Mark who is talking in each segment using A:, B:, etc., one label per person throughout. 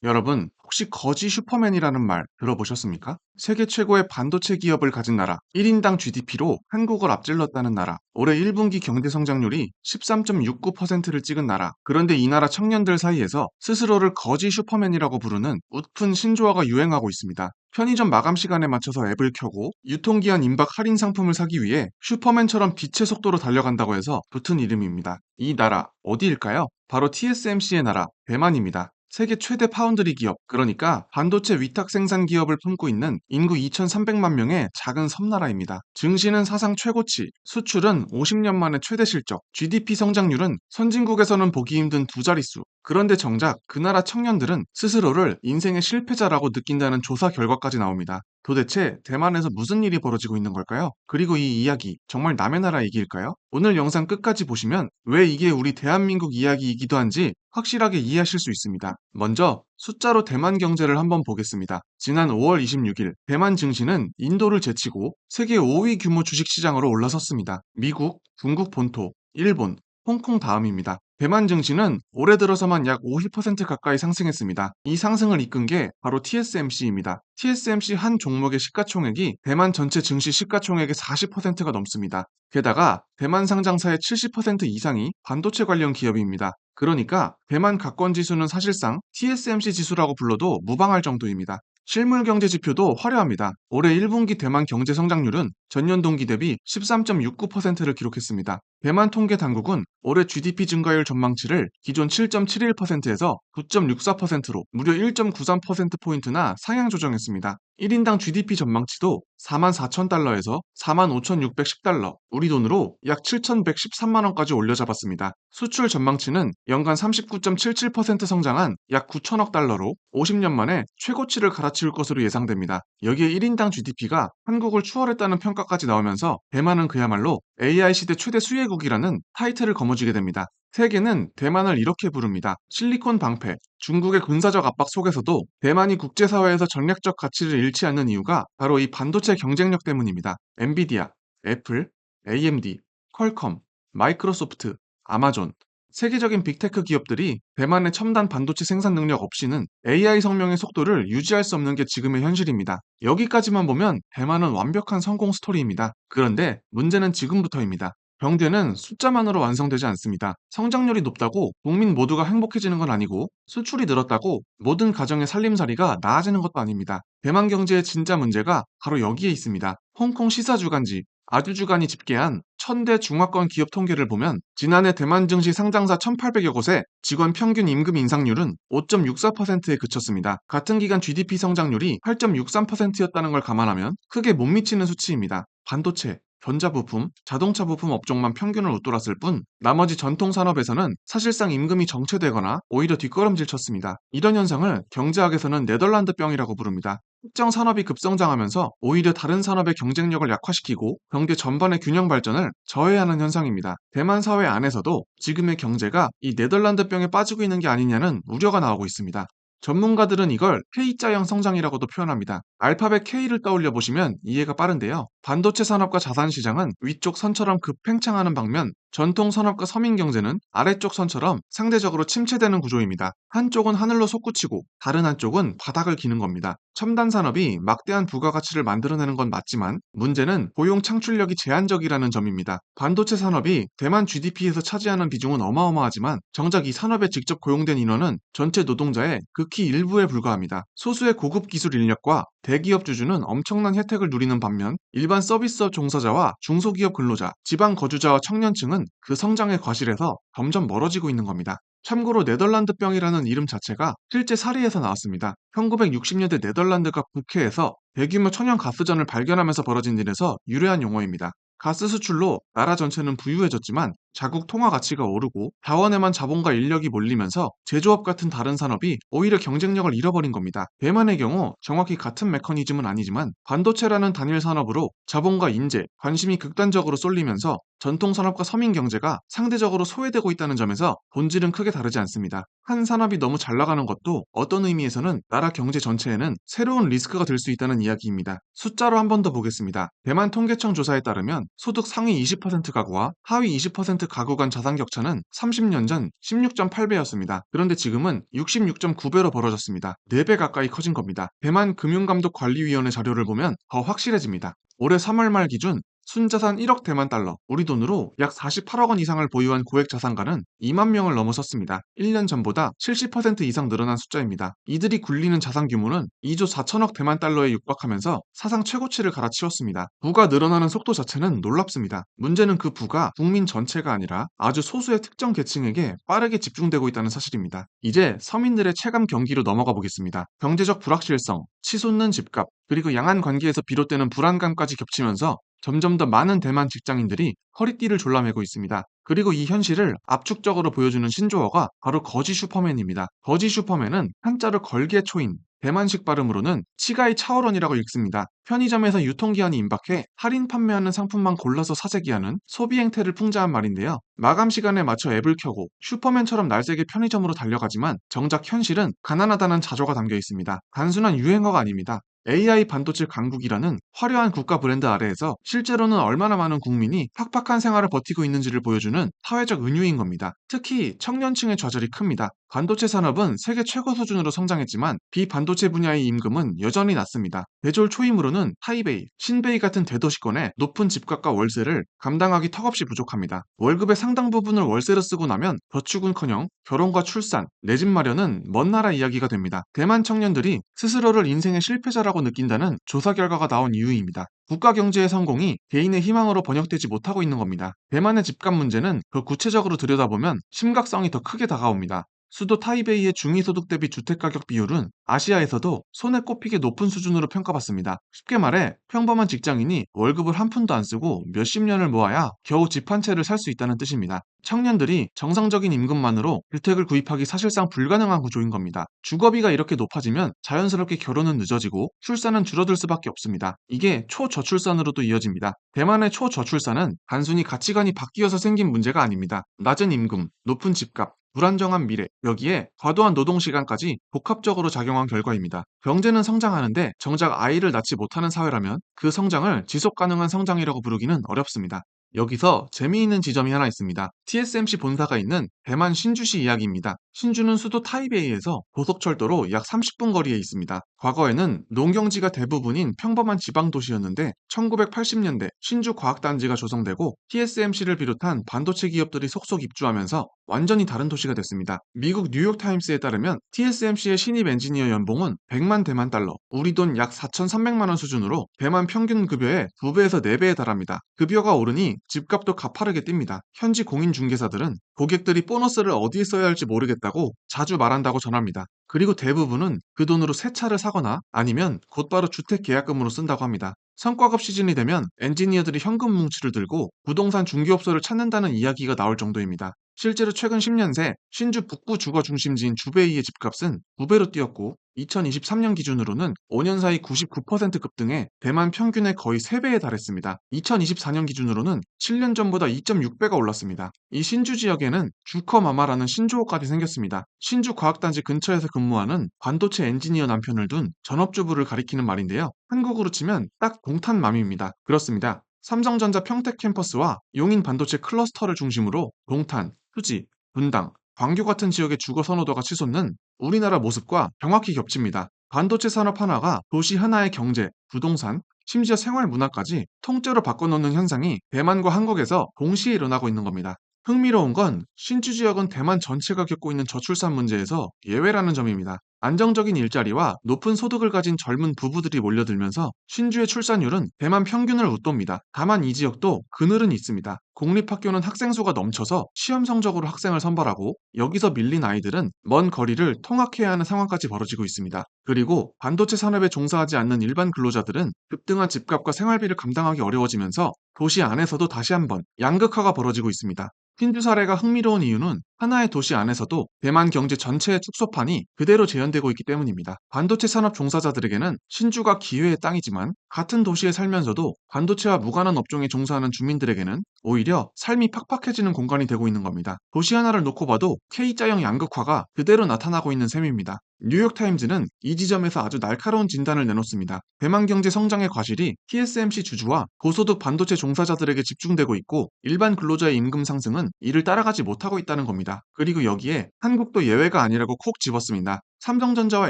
A: 여러분, 혹시 거지 슈퍼맨이라는 말 들어보셨습니까? 세계 최고의 반도체 기업을 가진 나라, 1인당 GDP로 한국을 앞질렀다는 나라, 올해 1분기 경제 성장률이 13.69%를 찍은 나라. 그런데 이 나라 청년들 사이에서 스스로를 거지 슈퍼맨이라고 부르는 웃픈 신조어가 유행하고 있습니다. 편의점 마감 시간에 맞춰서 앱을 켜고 유통기한 임박 할인 상품을 사기 위해 슈퍼맨처럼 빛의 속도로 달려간다고 해서 붙은 이름입니다. 이 나라 어디일까요? 바로 TSMC의 나라, 대만입니다. 세계 최대 파운드리 기업, 그러니까 반도체 위탁 생산 기업을 품고 있는 인구 2,300만 명의 작은 섬나라입니다. 증시는 사상 최고치, 수출은 50년 만에 최대 실적, GDP 성장률은 선진국에서는 보기 힘든 두 자릿수. 그런데 정작 그 나라 청년들은 스스로를 인생의 실패자라고 느낀다는 조사 결과까지 나옵니다. 도대체 대만에서 무슨 일이 벌어지고 있는 걸까요? 그리고 이 이야기 정말 남의 나라 얘기일까요? 오늘 영상 끝까지 보시면 왜 이게 우리 대한민국 이야기이기도 한지 확실하게 이해하실 수 있습니다. 먼저 숫자로 대만 경제를 한번 보겠습니다. 지난 5월 26일 대만 증시는 인도를 제치고 세계 5위 규모 주식시장으로 올라섰습니다. 미국, 중국 본토, 일본, 홍콩 다음입니다. 대만 증시는 올해 들어서만 약 50% 가까이 상승했습니다. 이 상승을 이끈 게 바로 TSMC입니다. TSMC 한 종목의 시가총액이 대만 전체 증시 시가총액의 40%가 넘습니다. 게다가 대만 상장사의 70% 이상이 반도체 관련 기업입니다. 그러니까 대만 가권 지수는 사실상 TSMC 지수라고 불러도 무방할 정도입니다. 실물 경제 지표도 화려합니다. 올해 1분기 대만 경제 성장률은 전년 동기 대비 13.69%를 기록했습니다. 대만 통계 당국은 올해 GDP 증가율 전망치를 기존 7.71%에서 9.64%로 무려 1.93%포인트나 상향 조정했습니다. 1인당 GDP 전망치도 44,000달러에서 45,610달러, 우리 돈으로 약 7,113만 원까지 올려잡았습니다. 수출 전망치는 연간 39.77% 성장한 약 9천억 달러로 50년 만에 최고치를 갈아치울 것으로 예상됩니다. 여기에 1인당 GDP가 한국을 추월했다는 평가까지 나오면서 대만은 그야말로 AI 시대 최대 수혜국이라는 타이틀을 거머쥐게 됩니다. 세계는 대만을 이렇게 부릅니다. 실리콘 방패. 중국의 군사적 압박 속에서도 대만이 국제사회에서 전략적 가치를 잃지 않는 이유가 바로 이 반도체 경쟁력 때문입니다. 엔비디아, 애플, AMD, 퀄컴, 마이크로소프트, 아마존, 세계적인 빅테크 기업들이 대만의 첨단 반도체 생산 능력 없이는 AI 성명의 속도를 유지할 수 없는 게 지금의 현실입니다. 여기까지만 보면 대만은 완벽한 성공 스토리입니다. 그런데 문제는 지금부터입니다. 경제는 숫자만으로 완성되지 않습니다. 성장률이 높다고 국민 모두가 행복해지는 건 아니고 수출이 늘었다고 모든 가정의 살림살이가 나아지는 것도 아닙니다. 대만 경제의 진짜 문제가 바로 여기에 있습니다. 홍콩 시사주간지 아주주간이 집계한 천대 중화권 기업 통계를 보면 지난해 대만 증시 상장사 1,800여 곳의 직원 평균 임금 인상률은 5.64%에 그쳤습니다. 같은 기간 GDP 성장률이 8.63%였다는 걸 감안하면 크게 못 미치는 수치입니다. 반도체, 전자부품, 자동차 부품 업종만 평균을 웃돌았을 뿐 나머지 전통 산업에서는 사실상 임금이 정체되거나 오히려 뒷걸음질 쳤습니다. 이런 현상을 경제학에서는 네덜란드병이라고 부릅니다. 특정 산업이 급성장하면서 오히려 다른 산업의 경쟁력을 약화시키고 경제 전반의 균형 발전을 저해하는 현상입니다. 대만 사회 안에서도 지금의 경제가 이 네덜란드병에 빠지고 있는 게 아니냐는 우려가 나오고 있습니다. 전문가들은 이걸 K자형 성장이라고도 표현합니다. 알파벳 K를 떠올려 보시면 이해가 빠른데요. 반도체 산업과 자산 시장은 위쪽 선처럼 급팽창하는 방면 전통 산업과 서민 경제는 아래쪽 선처럼 상대적으로 침체되는 구조입니다. 한쪽은 하늘로 솟구치고 다른 한쪽은 바닥을 기는 겁니다. 첨단 산업이 막대한 부가가치를 만들어내는 건 맞지만 문제는 고용 창출력이 제한적이라는 점입니다. 반도체 산업이 대만 GDP에서 차지하는 비중은 어마어마하지만 정작 이 산업에 직접 고용된 인원은 전체 노동자의 극히 일부에 불과합니다. 소수의 고급 기술 인력과 대기업 주주는 엄청난 혜택을 누리는 반면 일반 서비스업 종사자와 중소기업 근로자, 지방 거주자와 청년층은 그 성장의 과실에서 점점 멀어지고 있는 겁니다. 참고로 네덜란드병이라는 이름 자체가 실제 사례에서 나왔습니다. 1960년대 네덜란드가 국해에서 대규모 천연 가스전을 발견하면서 벌어진 일에서 유래한 용어입니다. 가스 수출로 나라 전체는 부유해졌지만 자국 통화 가치가 오르고 자원에만 자본과 인력이 몰리면서 제조업 같은 다른 산업이 오히려 경쟁력을 잃어버린 겁니다. 대만의 경우 정확히 같은 메커니즘은 아니지만 반도체라는 단일 산업으로 자본과 인재, 관심이 극단적으로 쏠리면서 전통 산업과 서민 경제가 상대적으로 소외되고 있다는 점에서 본질은 크게 다르지 않습니다. 한 산업이 너무 잘 나가는 것도 어떤 의미에서는 나라 경제 전체에는 새로운 리스크가 될 수 있다는 이야기입니다. 숫자로 한 번 더 보겠습니다. 대만 통계청 조사에 따르면 소득 상위 20% 가구와 하위 20% 가구 간 자산 격차는 30년 전 16.8배였습니다. 그런데 지금은 66.9배로 벌어졌습니다. 4배 가까이 커진 겁니다. 대만 금융감독관리위원회 자료를 보면 더 확실해집니다. 올해 3월 말 기준 순자산 1억 대만 달러, 우리 돈으로 약 48억 원 이상을 보유한 고액 자산가는 2만 명을 넘어섰습니다. 1년 전보다 70% 이상 늘어난 숫자입니다. 이들이 굴리는 자산 규모는 2조 4천억 대만 달러에 육박하면서 사상 최고치를 갈아치웠습니다. 부가 늘어나는 속도 자체는 놀랍습니다. 문제는 그 부가 국민 전체가 아니라 아주 소수의 특정 계층에게 빠르게 집중되고 있다는 사실입니다. 이제 서민들의 체감 경기로 넘어가 보겠습니다. 경제적 불확실성, 치솟는 집값, 그리고 양안 관계에서 비롯되는 불안감까지 겹치면서 점점 더 많은 대만 직장인들이 허리띠를 졸라매고 있습니다. 그리고 이 현실을 압축적으로 보여주는 신조어가 바로 거지 슈퍼맨입니다. 거지 슈퍼맨은 한자로 걸개 초인, 대만식 발음으로는 치가이 차오런이라고 읽습니다. 편의점에서 유통기한이 임박해 할인 판매하는 상품만 골라서 사재기하는 소비 행태를 풍자한 말인데요. 마감 시간에 맞춰 앱을 켜고 슈퍼맨처럼 날쌔게 편의점으로 달려가지만 정작 현실은 가난하다는 자조가 담겨 있습니다. 단순한 유행어가 아닙니다. AI 반도체 강국이라는 화려한 국가 브랜드 아래에서 실제로는 얼마나 많은 국민이 팍팍한 생활을 버티고 있는지를 보여주는 사회적 은유인 겁니다. 특히 청년층의 좌절이 큽니다. 반도체 산업은 세계 최고 수준으로 성장했지만 비반도체 분야의 임금은 여전히 낮습니다. 대졸 초임으로는 타이베이, 신베이 같은 대도시권의 높은 집값과 월세를 감당하기 턱없이 부족합니다. 월급의 상당 부분을 월세로 쓰고 나면 저축은커녕 결혼과 출산, 내 집 마련은 먼 나라 이야기가 됩니다. 대만 청년들이 스스로를 인생의 실패자라고 느낀다는 조사 결과가 나온 이유입니다. 국가 경제의 성공이 개인의 희망으로 번역되지 못하고 있는 겁니다. 대만의 집값 문제는 더 구체적으로 들여다보면 심각성이 더 크게 다가옵니다. 수도 타이베이의 중위소득 대비 주택가격 비율은 아시아에서도 손에 꼽히게 높은 수준으로 평가받습니다. 쉽게 말해 평범한 직장인이 월급을 한 푼도 안 쓰고 몇십 년을 모아야 겨우 집 한 채를 살 수 있다는 뜻입니다. 청년들이 정상적인 임금만으로 주택을 구입하기 사실상 불가능한 구조인 겁니다. 주거비가 이렇게 높아지면 자연스럽게 결혼은 늦어지고 출산은 줄어들 수밖에 없습니다. 이게 초저출산으로도 이어집니다. 대만의 초저출산은 단순히 가치관이 바뀌어서 생긴 문제가 아닙니다. 낮은 임금, 높은 집값, 불안정한 미래, 여기에 과도한 노동시간까지 복합적으로 작용한 결과입니다. 경제는 성장하는데 정작 아이를 낳지 못하는 사회라면 그 성장을 지속 가능한 성장이라고 부르기는 어렵습니다. 여기서 재미있는 지점이 하나 있습니다. TSMC 본사가 있는 대만 신주시 이야기입니다. 신주는 수도 타이베이에서 고속철도로 약 30분 거리에 있습니다. 과거에는 농경지가 대부분인 평범한 지방 도시였는데 1980년대 신주과학단지가 조성되고 TSMC를 비롯한 반도체 기업들이 속속 입주하면서 완전히 다른 도시가 됐습니다. 미국 뉴욕타임스에 따르면 TSMC의 신입 엔지니어 연봉은 100만 대만 달러, 우리 돈 약 4,300만 원 수준으로 대만 평균 급여의 2배에서 4배에 달합니다. 급여가 오르니 집값도 가파르게 뜁니다. 현지 공인중개사들은 고객들이 보너스를 어디에 써야 할지 모르겠다고 자주 말한다고 전합니다. 그리고 대부분은 그 돈으로 새 차를 사거나 아니면 곧바로 주택 계약금으로 쓴다고 합니다. 성과급 시즌이 되면 엔지니어들이 현금 뭉치를 들고 부동산 중개업소를 찾는다는 이야기가 나올 정도입니다. 실제로 최근 10년 새 신주 북부 주거 중심지인 주베이의 집값은 9배로 뛰었고 2023년 기준으로는 5년 사이 99% 급등해 대만 평균의 거의 3배에 달했습니다. 2024년 기준으로는 7년 전보다 2.6배가 올랐습니다. 이 신주 지역에는 주커마마라는 신조어까지 생겼습니다. 신주 과학단지 근처에서 근무하는 반도체 엔지니어 남편을 둔 전업주부를 가리키는 말인데요. 한국으로 치면 딱 동탄맘입니다. 그렇습니다. 삼성전자 평택 캠퍼스와 용인 반도체 클러스터를 중심으로 동탄, 수지, 분당, 광교 같은 지역의 주거 선호도가 치솟는 우리나라 모습과 정확히 겹칩니다. 반도체 산업 하나가 도시 하나의 경제, 부동산, 심지어 생활 문화까지 통째로 바꿔놓는 현상이 대만과 한국에서 동시에 일어나고 있는 겁니다. 흥미로운 건 신주 지역은 대만 전체가 겪고 있는 저출산 문제에서 예외라는 점입니다. 안정적인 일자리와 높은 소득을 가진 젊은 부부들이 몰려들면서 신주의 출산율은 대만 평균을 웃돕니다. 다만 이 지역도 그늘은 있습니다. 공립학교는 학생 수가 넘쳐서 시험 성적으로 학생을 선발하고 여기서 밀린 아이들은 먼 거리를 통학해야 하는 상황까지 벌어지고 있습니다. 그리고 반도체 산업에 종사하지 않는 일반 근로자들은 급등한 집값과 생활비를 감당하기 어려워지면서 도시 안에서도 다시 한번 양극화가 벌어지고 있습니다. 신주 사례가 흥미로운 이유는 하나의 도시 안에서도 대만 경제 전체의 축소판이 그대로 재현되고 있기 때문입니다. 반도체 산업 종사자들에게는 신주가 기회의 땅이지만 같은 도시에 살면서도 반도체와 무관한 업종에 종사하는 주민들에게는 오히려 삶이 팍팍해지는 공간이 되고 있는 겁니다. 도시 하나를 놓고 봐도 K자형 양극화가 그대로 나타나고 있는 셈입니다. 뉴욕타임즈는 이 지점에서 아주 날카로운 진단을 내놓습니다. 대만 경제 성장의 과실이 TSMC 주주와 고소득 반도체 종사자들에게 집중되고 있고 일반 근로자의 임금 상승은 이를 따라가지 못하고 있다는 겁니다. 그리고 여기에 한국도 예외가 아니라고 콕 집었습니다. 삼성전자와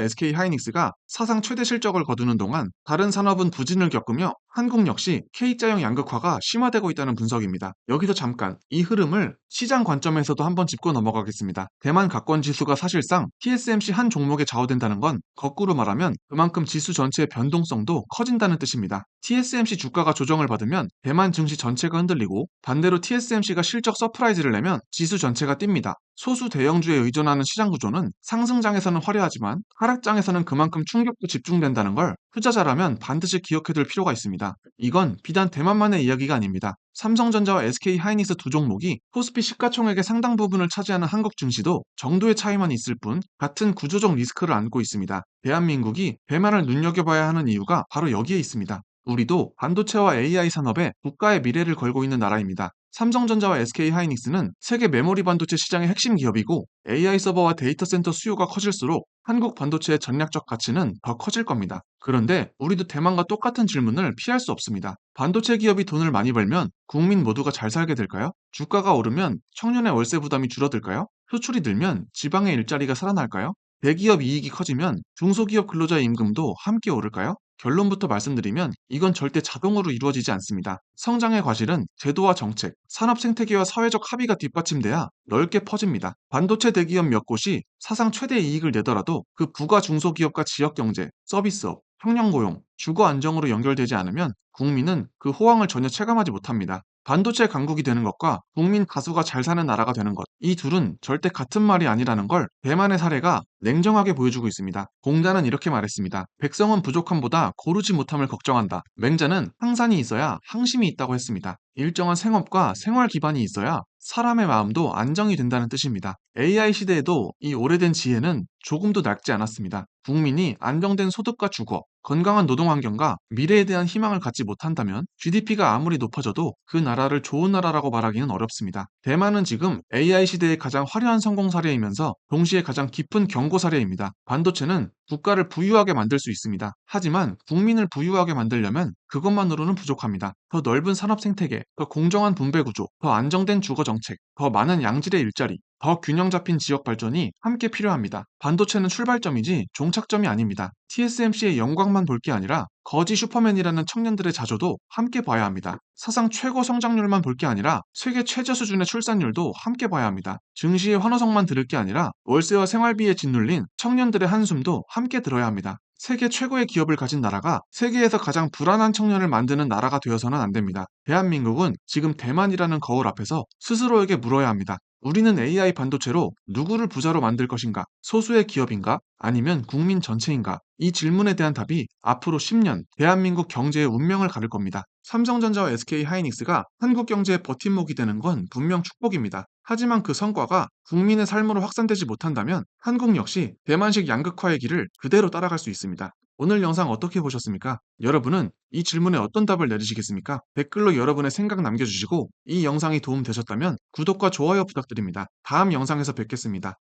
A: SK하이닉스가 사상 최대 실적을 거두는 동안 다른 산업은 부진을 겪으며 한국 역시 K자형 양극화가 심화되고 있다는 분석입니다. 여기서 잠깐 이 흐름을 시장 관점에서도 한번 짚고 넘어가겠습니다. 대만 가권 지수가 사실상 TSMC 한 종목에 좌우된다는 건 거꾸로 말하면 그만큼 지수 전체의 변동성도 커진다는 뜻입니다. TSMC 주가가 조정을 받으면 대만 증시 전체가 흔들리고 반대로 TSMC가 실적 서프라이즈를 내면 지수 전체가 뜁니다. 소수 대형주에 의존하는 시장 구조는 상승장에서는 화려하지만 하락장에서는 그만큼 충격도 집중된다는 걸 투자자라면 반드시 기억해둘 필요가 있습니다. 이건 비단 대만만의 이야기가 아닙니다. 삼성전자와 SK하이닉스 두 종목이 코스피 시가총액의 상당 부분을 차지하는 한국 증시도 정도의 차이만 있을 뿐 같은 구조적 리스크를 안고 있습니다. 대한민국이 대만을 눈여겨봐야 하는 이유가 바로 여기에 있습니다. 우리도 반도체와 AI 산업에 국가의 미래를 걸고 있는 나라입니다. 삼성전자와 SK하이닉스는 세계 메모리 반도체 시장의 핵심 기업이고 AI 서버와 데이터 센터 수요가 커질수록 한국 반도체의 전략적 가치는 더 커질 겁니다. 그런데 우리도 대만과 똑같은 질문을 피할 수 없습니다. 반도체 기업이 돈을 많이 벌면 국민 모두가 잘 살게 될까요? 주가가 오르면 청년의 월세 부담이 줄어들까요? 수출이 늘면 지방의 일자리가 살아날까요? 대기업 이익이 커지면 중소기업 근로자의 임금도 함께 오를까요? 결론부터 말씀드리면 이건 절대 자동으로 이루어지지 않습니다. 성장의 과실은 제도와 정책, 산업 생태계와 사회적 합의가 뒷받침돼야 넓게 퍼집니다. 반도체 대기업 몇 곳이 사상 최대 이익을 내더라도 그 부가 중소기업과 지역경제, 서비스업, 청년고용, 주거 안정으로 연결되지 않으면 국민은 그 호황을 전혀 체감하지 못합니다. 반도체 강국이 되는 것과 국민 다수가 잘 사는 나라가 되는 것, 이 둘은 절대 같은 말이 아니라는 걸 대만의 사례가 냉정하게 보여주고 있습니다. 공자는 이렇게 말했습니다. 백성은 부족함보다 고르지 못함을 걱정한다. 맹자는 항산이 있어야 항심이 있다고 했습니다. 일정한 생업과 생활 기반이 있어야 사람의 마음도 안정이 된다는 뜻입니다. AI 시대에도 이 오래된 지혜는 조금도 낡지 않았습니다. 국민이 안정된 소득과 주거, 건강한 노동 환경과 미래에 대한 희망을 갖지 못한다면 GDP가 아무리 높아져도 그 나라를 좋은 나라라고 말하기는 어렵습니다. 대만은 지금 AI 시대의 가장 화려한 성공 사례이면서 동시에 가장 깊은 경고 사례입니다. 반도체는 국가를 부유하게 만들 수 있습니다. 하지만 국민을 부유하게 만들려면 그것만으로는 부족합니다. 더 넓은 산업 생태계, 더 공정한 분배 구조, 더 안정된 주거 정책, 더 많은 양질의 일자리, 더 균형 잡힌 지역 발전이 함께 필요합니다. 반도체는 출발점이지 종착점이 아닙니다. TSMC의 영광만 볼 게 아니라 거지 슈퍼맨이라는 청년들의 자조도 함께 봐야 합니다. 사상 최고 성장률만 볼 게 아니라 세계 최저 수준의 출산율도 함께 봐야 합니다. 증시의 환호성만 들을 게 아니라 월세와 생활비에 짓눌린 청년들의 한숨도 함께 들어야 합니다. 세계 최고의 기업을 가진 나라가 세계에서 가장 불안한 청년을 만드는 나라가 되어서는 안 됩니다. 대한민국은 지금 대만이라는 거울 앞에서 스스로에게 물어야 합니다. 우리는 AI 반도체로 누구를 부자로 만들 것인가? 소수의 기업인가? 아니면 국민 전체인가? 이 질문에 대한 답이 앞으로 10년 대한민국 경제의 운명을 가를 겁니다. 삼성전자와 SK하이닉스가 한국 경제의 버팀목이 되는 건 분명 축복입니다. 하지만 그 성과가 국민의 삶으로 확산되지 못한다면 한국 역시 대만식 양극화의 길을 그대로 따라갈 수 있습니다. 오늘 영상 어떻게 보셨습니까? 여러분은 이 질문에 어떤 답을 내리시겠습니까? 댓글로 여러분의 생각 남겨주시고 이 영상이 도움되셨다면 구독과 좋아요 부탁드립니다. 다음 영상에서 뵙겠습니다.